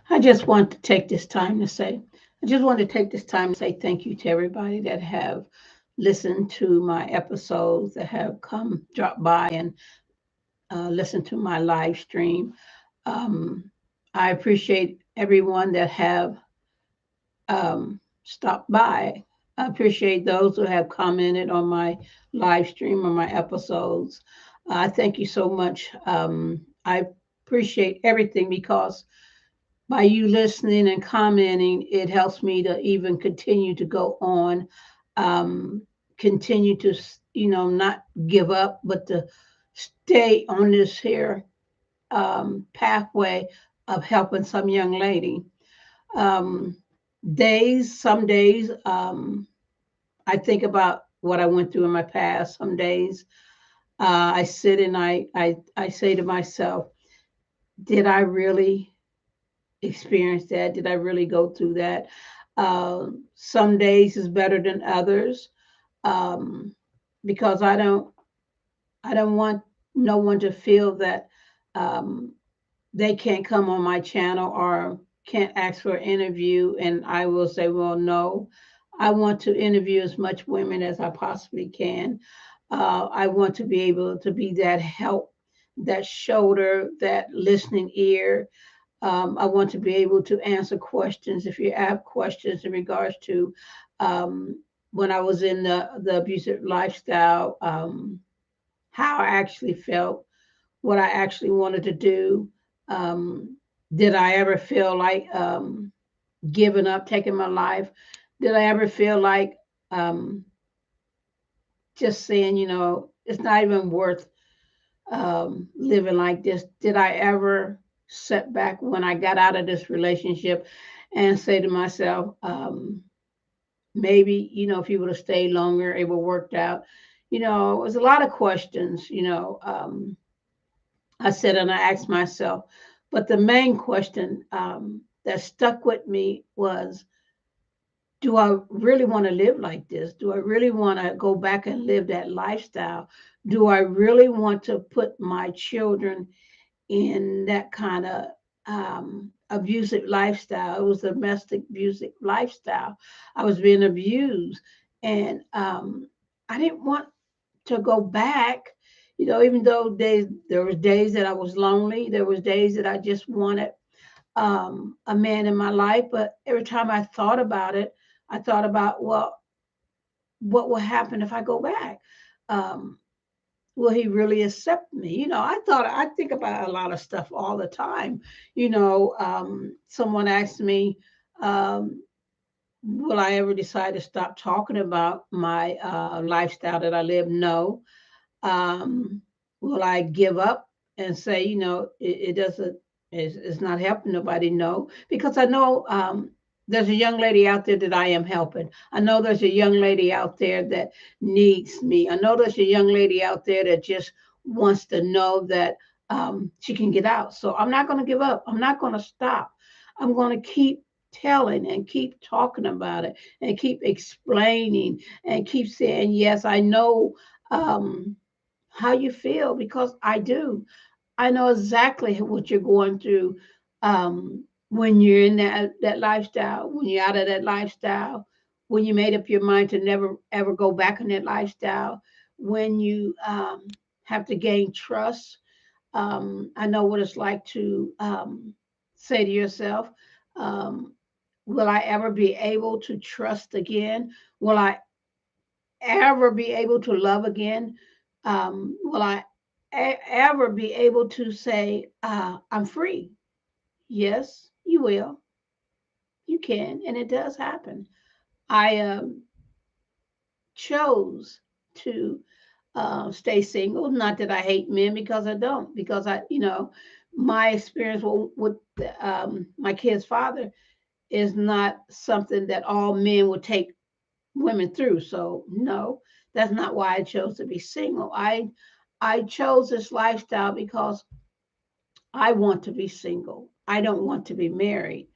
I just want to take this time to say, I just want to take this time to say thank you to everybody that have listened to my episodes, that have come, dropped by and listened to my live stream. Um, I appreciate everyone that have stopped by. I appreciate those who have commented on my live stream or my episodes. I thank you so much. I appreciate everything because by you listening and commenting, it helps me to even continue to go on, um, continue to, not give up, but to stay on this here pathway of helping some young lady. Um, some days, I think about what I went through in my past. Some days, I sit and I say to myself, did I really experience that? Did I really go through that? Some days is better than others, um, because I don't want no one to feel that um, they can't come on my channel or can't ask for an interview, and I will say, well, no, I want to interview as much women as I possibly can. I want to be able to be that help, that shoulder, that listening ear. I want to be able to answer questions if you have questions in regards to when I was in the abusive lifestyle, how I actually felt, what I actually wanted to do. Um, did I ever feel like giving up, taking my life? Did I ever feel like um, just saying, it's not even worth living like this? Did I ever set back when I got out of this relationship and say to myself, maybe, if you would have stayed longer, it would have worked out? It was a lot of questions, I said, and I asked myself. But the main question that stuck with me was, do I really want to live like this? Do I really want to go back and live that lifestyle? Do I really want to put my children in that kind of abusive lifestyle? It was a domestic abusive lifestyle. I was being abused, and I didn't want to go back. Even though there was days that I was lonely, there was days that I just wanted a man in my life. But every time I thought about it, I thought about, well, what will happen if I go back? Um, will he really accept me? I think about a lot of stuff all the time. Someone asked me, um, will I ever decide to stop talking about my lifestyle that I live? No. um, will I give up and say, it doesn't, it's not helping nobody? No, because I know there's a young lady out there that I am helping. I know there's a young lady out there that needs me. I know there's a young lady out there that just wants to know that she can get out. So I'm not going to give up. I'm not going to stop. I'm going to keep telling and keep talking about it and keep explaining and keep saying, yes, I know. How you feel, because I do. I know exactly what you're going through when you're in that lifestyle, when you're out of that lifestyle, when you made up your mind to never ever go back in that lifestyle, when you have to gain trust. I know what it's like to say to yourself, um, will I ever be able to trust again? Will I ever be able to love again? Will I ever be able to say, I'm free? Yes, you will. You can, and it does happen. I chose to stay single. Not that I hate men, because I don't, because my experience with my kid's father is not something that all men would take women through. So no, that's not why I chose to be single. I chose this lifestyle because I want to be single. I don't want to be married.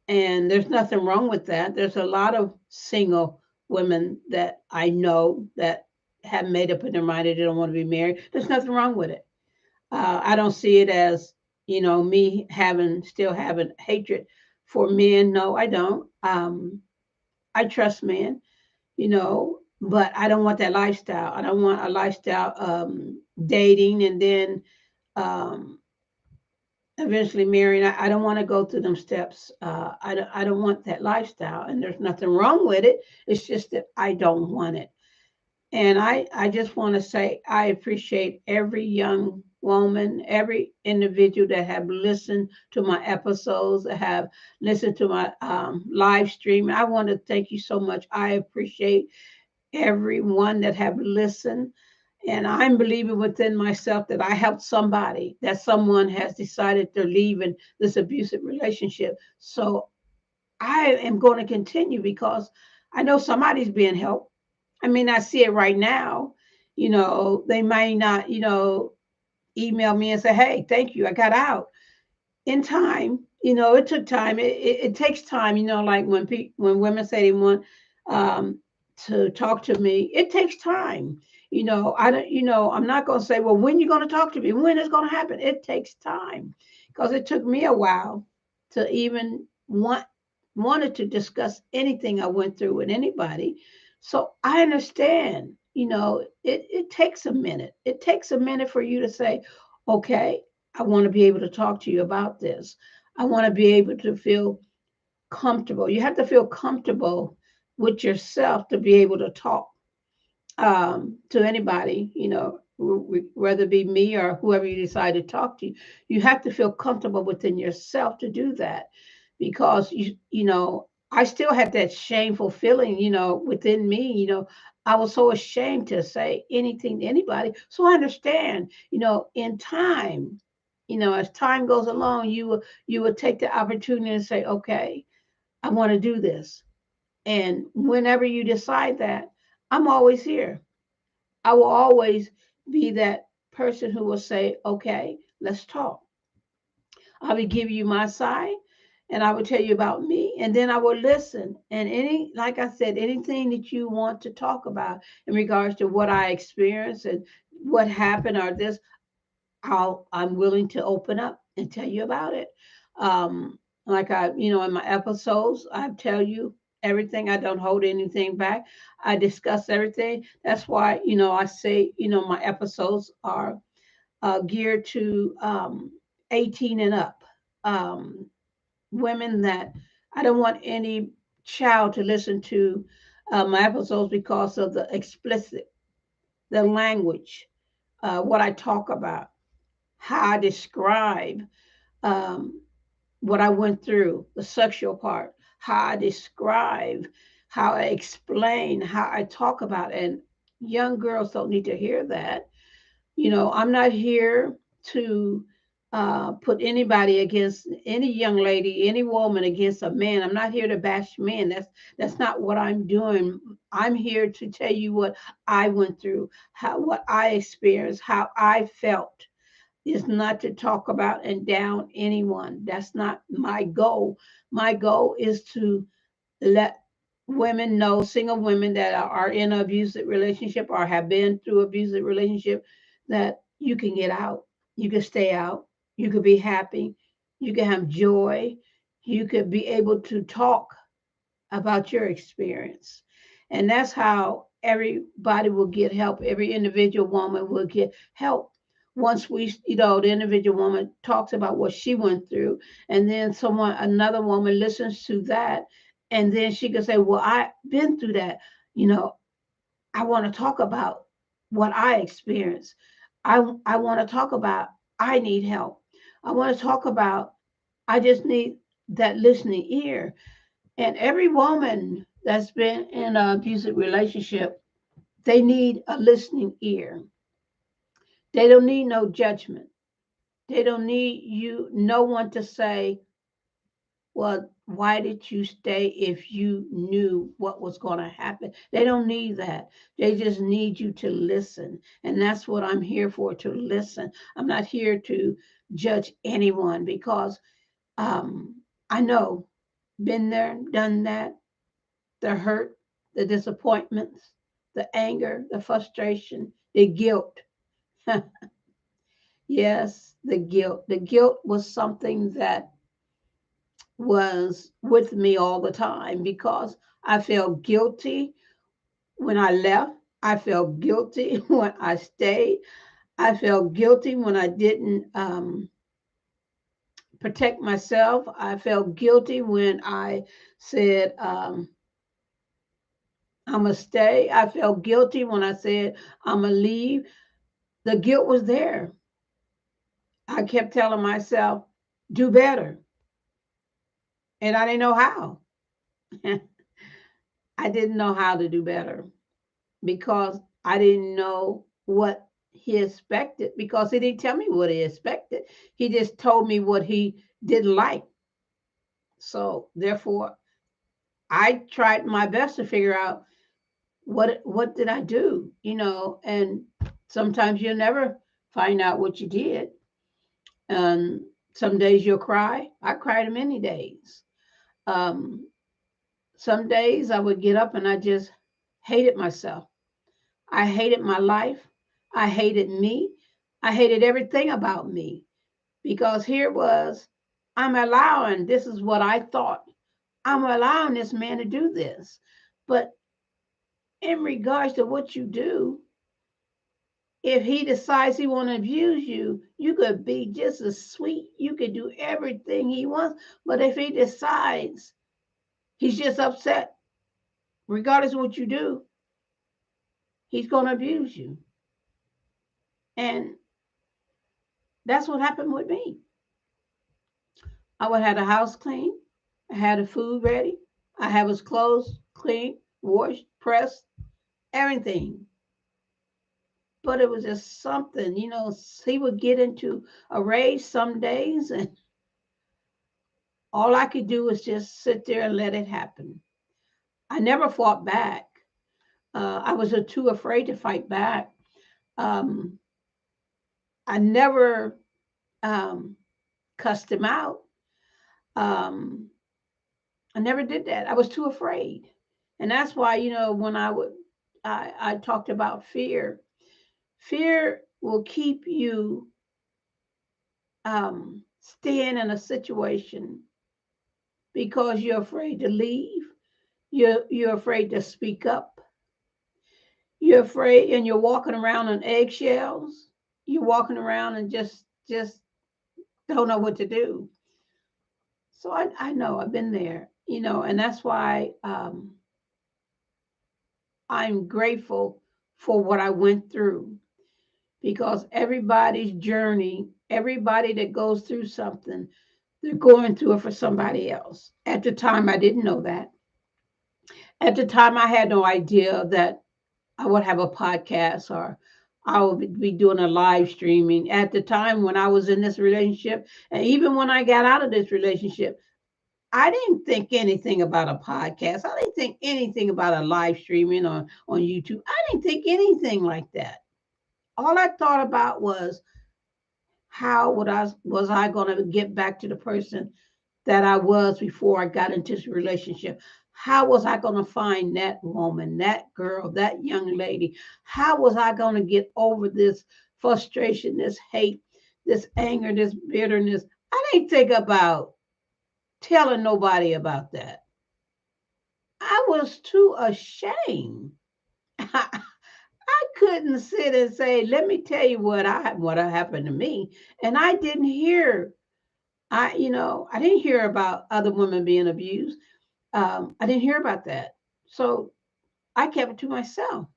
And there's nothing wrong with that. There's a lot of single women that I know that have made up in their mind that they don't want to be married. There's nothing wrong with it. I don't see it as, me still having hatred For men, no, I don't. I trust men, but I don't want that lifestyle. I don't want a lifestyle dating and then um, eventually marrying. I don't want to go through them steps. I don't want that lifestyle, and there's nothing wrong with it. It's just that I don't want it. And I just want to say I appreciate every young woman, every individual that have listened to my episodes, that have listened to my live stream. I want to thank you so much. I appreciate everyone that have listened. And I'm believing within myself that I helped somebody, that someone has decided they're leaving this abusive relationship. So I am going to continue because I know somebody's being helped. I may not see it right now. They may not, email me and say, hey, thank you, I got out. In time, it took time. It takes time, like when women say they want um, to talk to me, it takes time. I don't, I'm not going to say, well, when you going to talk to me? When is going to happen? It takes time because it took me a while to even wanted to discuss anything I went through with anybody. So I understand, it takes a minute. It takes a minute for you to say, okay, I want to be able to talk to you about this. I want to be able to feel comfortable. You have to feel comfortable with yourself to be able to talk to anybody, whether it be me or whoever you decide to talk to. You have to feel comfortable within yourself to do that because I still had that shameful feeling, within me, I was so ashamed to say anything to anybody. So I understand, in time, as time goes along, you will take the opportunity and say, okay, I want to do this. And whenever you decide that, I'm always here. I will always be that person who will say, okay, let's talk. I will give you my side and I will tell you about me and then I will listen. And like I said, anything that you want to talk about in regards to what I experienced and what happened or this, I'm willing to open up and tell you about it. Like in my episodes, I tell you everything. I don't hold anything back. I discuss everything. That's why, I say, my episodes are geared to 18 and up. Um, Women that I don't want any child to listen to my episodes because of the explicit, the language, what I talk about, how I describe um, what I went through, the sexual part, how I describe, how I explain, how I talk about it. And young girls don't need to hear that. I'm not here to put anybody against any young lady, any woman against a man. I'm not here to bash men. That's not what I'm doing. I'm here to tell you what I went through, what I experienced, how I felt is not to talk about and down anyone. That's not my goal. My goal is to let women know, single women that are in an abusive relationship or have been through abusive relationship, that you can get out. You can stay out. You could be happy. You can have joy. You could be able to talk about your experience. And that's how everybody will get help. Every individual woman will get help. Once the individual woman talks about what she went through, and then another woman listens to that, and then she can say, well, I've been through that. You know, I want to talk about what I experienced. I want to talk about I need help. I want to talk about I just need that listening ear. And every woman that's been in an abusive relationship, they need a listening ear. They don't need no judgment. They don't need no one to say, well, why did you stay if you knew what was going to happen? They don't need that. They just need you to listen. And that's what I'm here for, to listen. I'm not here to judge anyone because I know, been there, done that, the hurt, the disappointments, the anger, the frustration, the guilt. Yes, the guilt. The guilt was something that was with me all the time because I felt guilty when I left. I felt guilty when I stayed. I felt guilty when I didn't protect myself. I felt guilty when I said, I'm going to stay. I felt guilty when I said, I'm going to leave. The guilt was there. I kept telling myself, do better. And I didn't know how. I didn't know how to do better because I didn't know what he expected because he didn't tell me what he expected. He just told me what he didn't like. So therefore, I tried my best to figure out what did I do, and sometimes you'll never find out what you did. And some days you'll cry. I cried many days. Um, some days I would get up and I just hated myself. I hated my life. I hated me. I hated everything about me because here was, I'm allowing, this is what I thought. I'm allowing this man to do this. But in regards to what you do, if he decides he want to abuse you, you could be just as sweet. You could do everything he wants. But if he decides he's just upset, regardless of what you do, he's going to abuse you. And that's what happened with me. I would have the house clean. I had the food ready. I have his clothes clean, washed, pressed, everything. But it was just something, he would get into a rage some days, and all I could do was just sit there and let it happen. I never fought back. I was too afraid to fight back. Um, I never um, cussed him out. Um, I never did that. I was too afraid. And that's why, when I talked about fear. Fear will keep you staying in a situation because you're afraid to leave. You're afraid to speak up. You're afraid, and you're walking around on eggshells. You're walking around and just don't know what to do. So I know I've been there, and that's why I'm grateful for what I went through because everybody's journey, everybody that goes through something, they're going through it for somebody else. At the time, I didn't know that. At the time, I had no idea that I would have a podcast or I would be doing a live streaming. At the time when I was in this relationship, and even when I got out of this relationship, I didn't think anything about a podcast. I didn't think anything about a live streaming on YouTube. I didn't think anything like that. All I thought about was how was I going to get back to the person that I was before I got into this relationship? How was I going to find that woman, that girl, that young lady? How was I going to get over this frustration, this hate, this anger, this bitterness? I didn't think about telling nobody about that. I was too ashamed. I couldn't sit and say, "Let me tell you what happened to me," and I didn't hear. I didn't hear about other women being abused. I didn't hear about that, so I kept it to myself.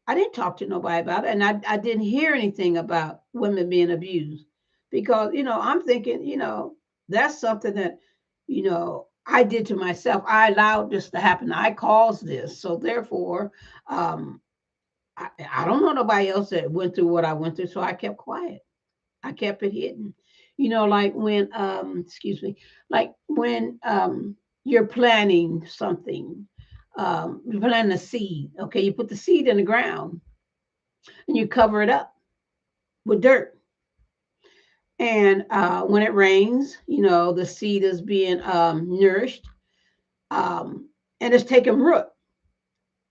I didn't talk to nobody about it, and I didn't hear anything about women being abused because I'm thinking that's something that I did to myself. I allowed this to happen. I caused this, so therefore, um, I don't know nobody else that went through what I went through, so I kept quiet. I kept it hidden. Like when excuse me, like when you're planting something, you're planting a seed. Okay, you put the seed in the ground and you cover it up with dirt. And when it rains, the seed is being nourished, and it's taking root.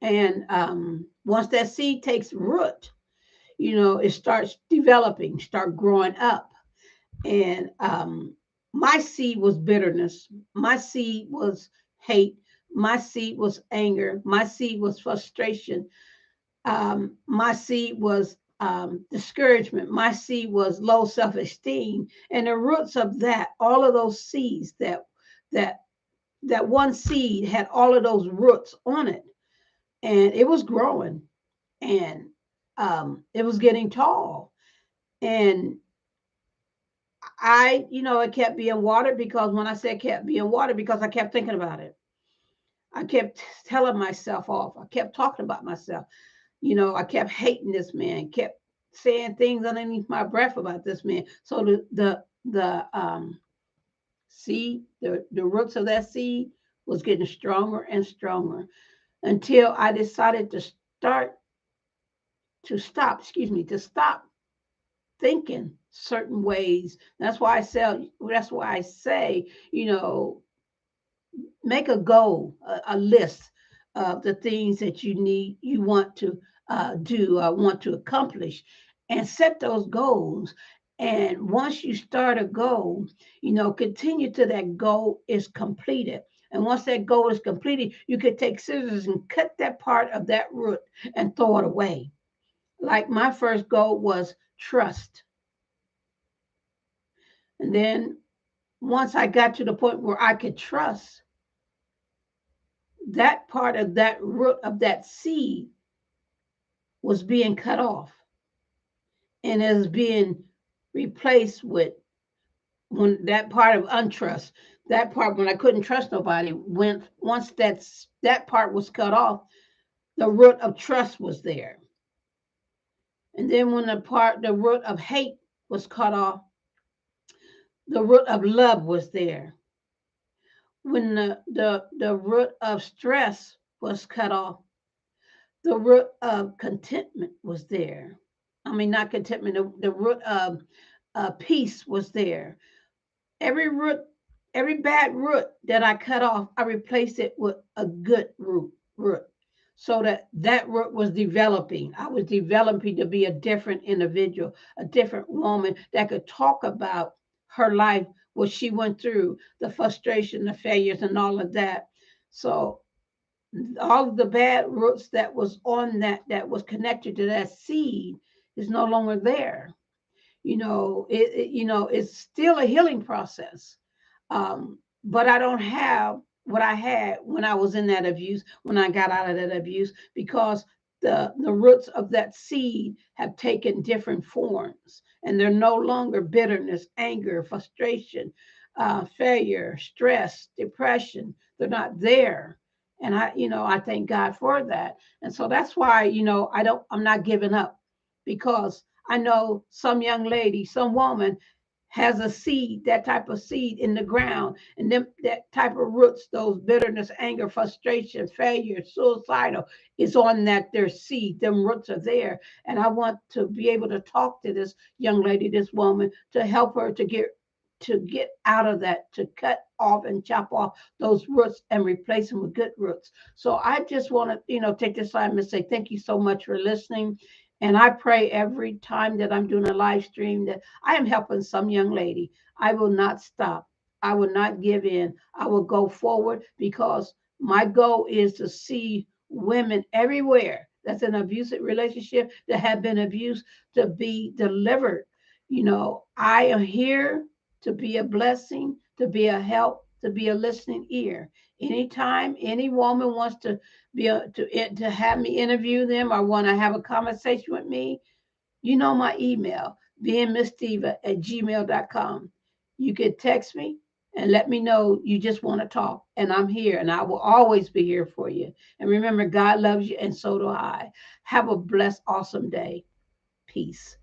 And once that seed takes root, it starts developing, start growing up. And My seed was bitterness. My seed was hate. My seed was anger. My seed was frustration. My seed was discouragement. My seed was low self-esteem. And the roots of that, all of those seeds, that that one seed had all of those roots on it, and it was growing, and it was getting tall. And it kept being watered, because when I said kept being watered, because I kept thinking about it. I kept telling myself off. I kept talking about myself. I kept hating this man, kept saying things underneath my breath about this man. So the seed, the roots of that seed was getting stronger and stronger, until I decided to stop thinking certain ways. That's why I say, make a goal, a list of the things that you want to do, want to accomplish, and set those goals. And once you start a goal, continue till that goal is completed. And once that goal is completed, you could take scissors and cut that part of that root and throw it away. Like my first goal was trust. And then once I got to the point where I could trust, that part of that root of that seed was being cut off and is being replaced with, when that part of untrust, that part when I couldn't trust nobody, when once that part was cut off, the root of trust was there. And then when the root of hate was cut off, the root of love was there. When the root of stress was cut off, the root of contentment was there. I mean, not contentment, the root of peace was there. Every root, every bad root that I cut off, I replaced it with a good root. So that root was developing. I was developing to be a different individual, a different woman that could talk about her life, what she went through, the frustration, the failures, and all of that. So all of the bad roots that was on that was connected to that seed is no longer there. It's still a healing process. But I don't have what I had when I was in that abuse, when I got out of that abuse, because the roots of that seed have taken different forms, and they're no longer bitterness, anger, frustration, failure, stress, depression. They're not there. And I thank God for that. And so that's why, I'm not giving up, because I know some young lady, some woman has a seed, that type of seed in the ground, and them that type of roots, those bitterness, anger, frustration, failure, suicidal, is on that their seed. Them roots are there. And I want to be able to talk to this young lady, this woman, to help her to get out of that, to cut off and chop off those roots and replace them with good roots. So I just want to, take this time and say thank you so much for listening. And I pray every time that I'm doing a live stream that I am helping some young lady. I will not stop. I will not give in. I will go forward, because my goal is to see women everywhere that's in an abusive relationship, that have been abused, to be delivered. I am here to be a blessing, to be a help, to be a listening ear. Anytime any woman wants to to have me interview them, or want to have a conversation with me, my email, beingmissdiva@gmail.com. You can text me and let me know you just want to talk, and I'm here, and I will always be here for you. And remember, God loves you, and so do I. Have a blessed, awesome day. Peace.